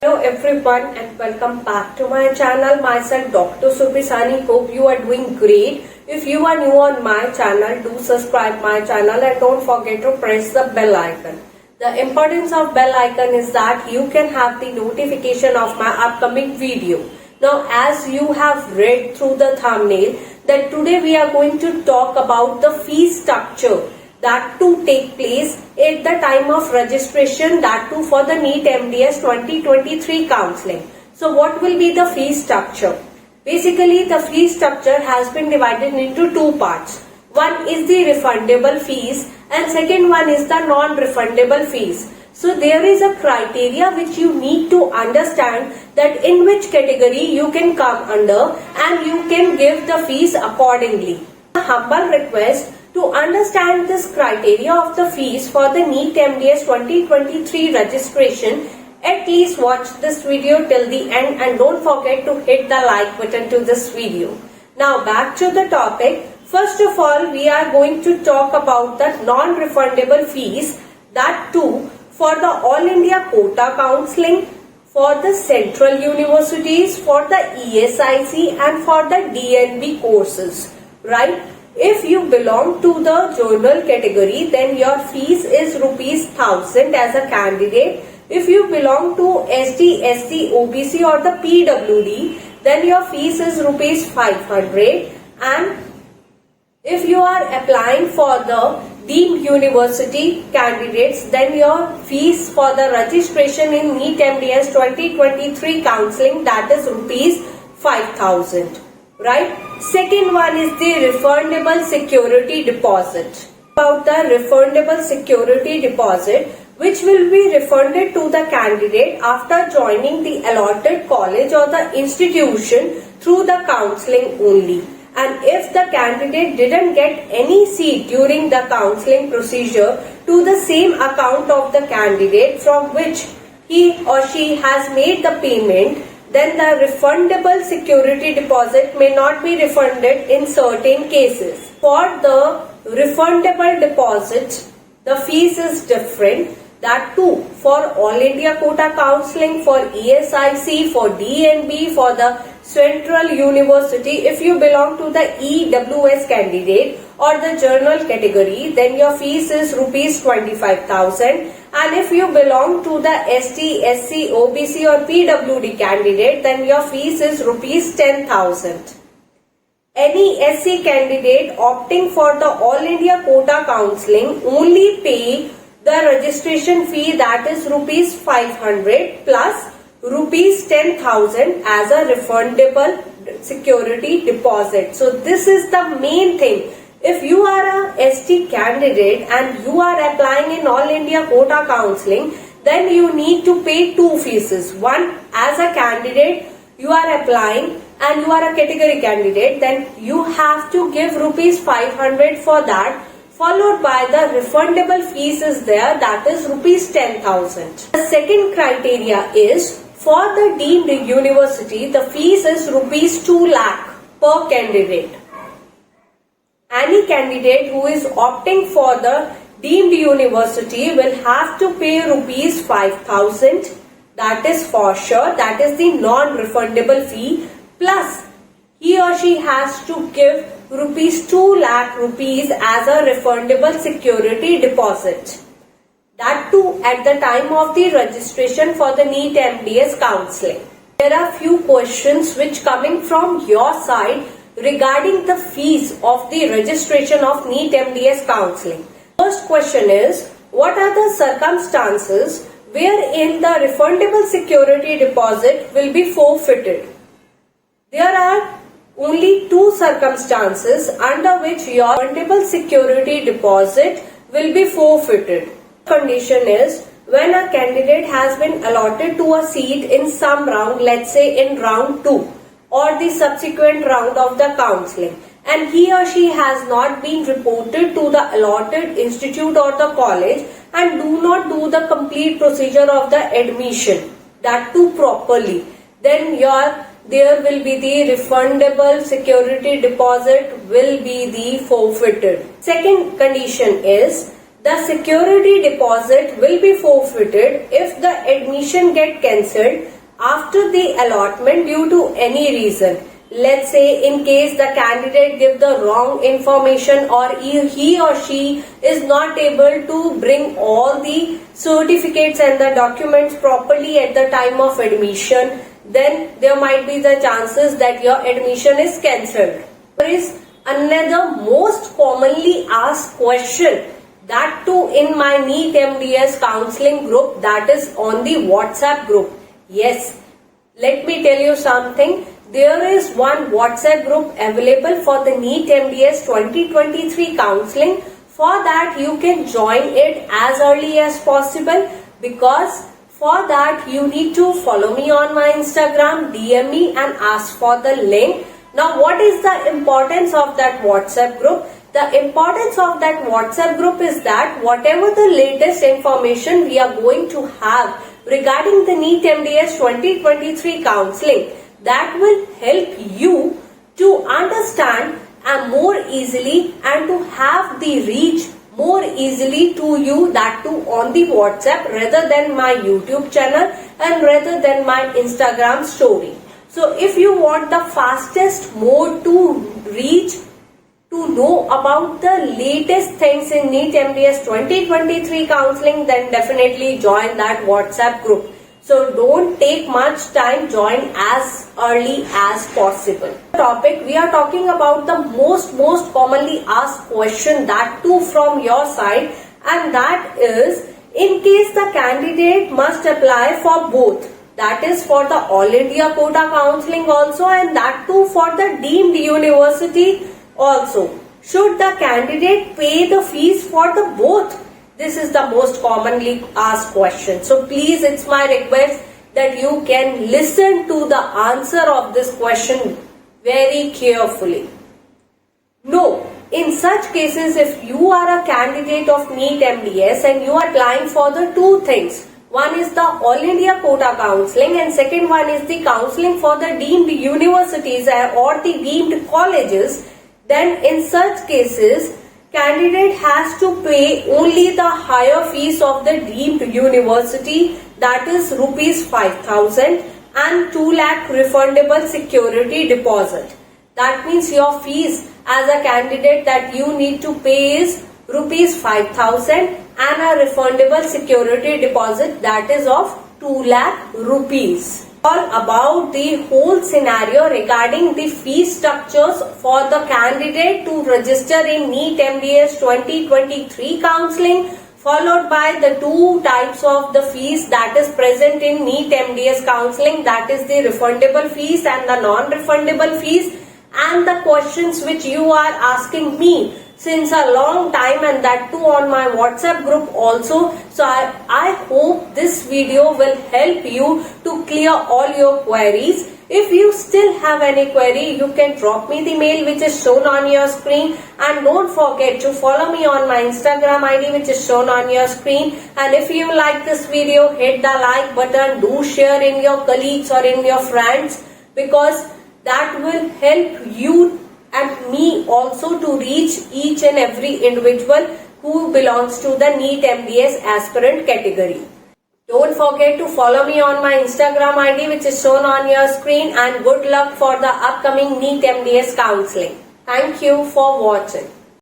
Hello everyone and welcome back to my channel. Myself Dr. Subhisani. Hope you are doing great. If you are new on my channel, do subscribe my channel and don't forget to press the bell icon. The importance of bell icon is that you can have the notification of my upcoming video. Now as you have read through the thumbnail that today we are going to talk about the fee structure that to take place at the time of registration, that too for the NEET MDS 2023 counseling. So what will be the fee structure? Basically the fee structure has been divided into two parts. One is the refundable fees and second one is the non-refundable fees. So there is a criteria which you need to understand that in which category you can come under and you can give the fees accordingly. A humble request to understand this criteria of the fees for the NEET MDS 2023 registration, at least watch this video till the end and don't forget to hit the like button to this video. Now back to the topic. First of all, we are going to talk about the non-refundable fees, that too for the All India Quota Counseling, for the Central Universities, for the ESIC and for the DNB courses, right? If you belong to the journal category, then your fees is ₹1000 as a candidate. If you belong to SD, SC, OBC or the PWD, then your fees is ₹500. And if you are applying for the deemed university candidates, then your fees for the registration in NEET MDS 2023 counseling, that is ₹5000. Right? Second one is the refundable security deposit. About the refundable security deposit, which will be refunded to the candidate after joining the allotted college or the institution through the counseling only. And if the candidate didn't get any seat during the counseling procedure to the same account of the candidate from which he or she has made the payment, then the refundable security deposit may not be refunded in certain cases. For the refundable deposit, the fees is different. That too for All India Quota Counseling, for ESIC, for DNB, for the Central University. If you belong to the EWS candidate or the journal category, then your fees is ₹25,000. And if you belong to the ST, SC, OBC or PWD candidate, then your fees is ₹10,000. Any SC candidate opting for the All India Quota Counseling only pay the registration fee, that is ₹500 plus ₹10,000 as a refundable security deposit. So this is the main thing. If you are a ST candidate and you are applying in All India Quota Counseling, then you need to pay two fees. One, as a candidate you are applying and you are a category candidate, then you have to give ₹500 for that, followed by the refundable fees is there, that is ₹10,000. The second criteria is for the deemed university, the fees is ₹2 lakh per candidate. Any candidate who is opting for the deemed university will have to pay ₹5,000. That is for sure. That is the non-refundable fee. Plus, he or she has to give ₹2 lakh as a refundable security deposit. That too at the time of the registration for the NEET MDS counseling. There are few questions which coming from your side regarding the fees of the registration of NEET MDS counseling. First question is, what are the circumstances wherein the refundable security deposit will be forfeited? There are only two circumstances under which your refundable security deposit will be forfeited. Condition is when a candidate has been allotted to a seat in some round, let's say in round 2 or the subsequent round of the counseling, and he or she has not been reported to the allotted institute or the college and do not do the complete procedure of the admission, that too properly, then there will be the refundable security deposit will be the forfeited. Second condition is the security deposit will be forfeited if the admission get cancelled after the allotment due to any reason. Let's say in case the candidate give the wrong information, or he or she is not able to bring all the certificates and the documents properly at the time of admission, then there might be the chances that your admission is cancelled. There is another most commonly asked question, that too in my NEET MDS counseling group, that is on the WhatsApp group. Yes, let me tell you something. There is one WhatsApp group available for the NEET MDS 2023 counseling. For that you can join it as early as possible, because for that you need to follow me on my Instagram, DM me and ask for the link. Now what is the importance of that WhatsApp group? The importance of that WhatsApp group is that whatever the latest information we are going to have regarding the NEET MDS 2023 counseling, that will help you to understand more easily and to have the reach more easily to you, that too on the WhatsApp rather than my YouTube channel and rather than my Instagram story. So if you want the fastest mode to reach, to know about the latest things in NEET MDS 2023 counseling, then definitely join that WhatsApp group. So don't take much time, join as early as possible. Topic, we are talking about the most commonly asked question, that too from your side, and that is, in case the candidate must apply for both, that is for the All India Quota counseling also and that too for the deemed university also, should the candidate pay the fees for the both? This is the most commonly asked question. So please, it's my request that you can listen to the answer of this question very carefully. No, in such cases, if you are a candidate of NEET MDS and you are applying for the two things, one is the All India Quota counseling and second one is the counseling for the deemed universities or the deemed colleges, then in such cases, candidate has to pay only the higher fees of the deemed university, that is rupees 5,000 and 2 lakh refundable security deposit. That means your fees as a candidate that you need to pay is rupees 5,000 and a refundable security deposit, that is of 2 lakh rupees. All about the whole scenario regarding the fee structures for the candidate to register in NEET MDS 2023 counseling, followed by the two types of the fees that is present in NEET MDS counseling, that is the refundable fees and the non-refundable fees, and the questions which you are asking me since a long time and that too on my WhatsApp group also. So I hope this video will help you to clear all your queries. If you still have any query, you can drop me the mail which is shown on your screen, and don't forget to follow me on my Instagram ID which is shown on your screen. And if you like this video, hit the like button, do share in your colleagues or in your friends, because that will help you and me also to reach each and every individual who belongs to the NEET MDS aspirant category. Don't forget to follow me on my Instagram ID which is shown on your screen, and good luck for the upcoming NEET MDS counseling. Thank you for watching.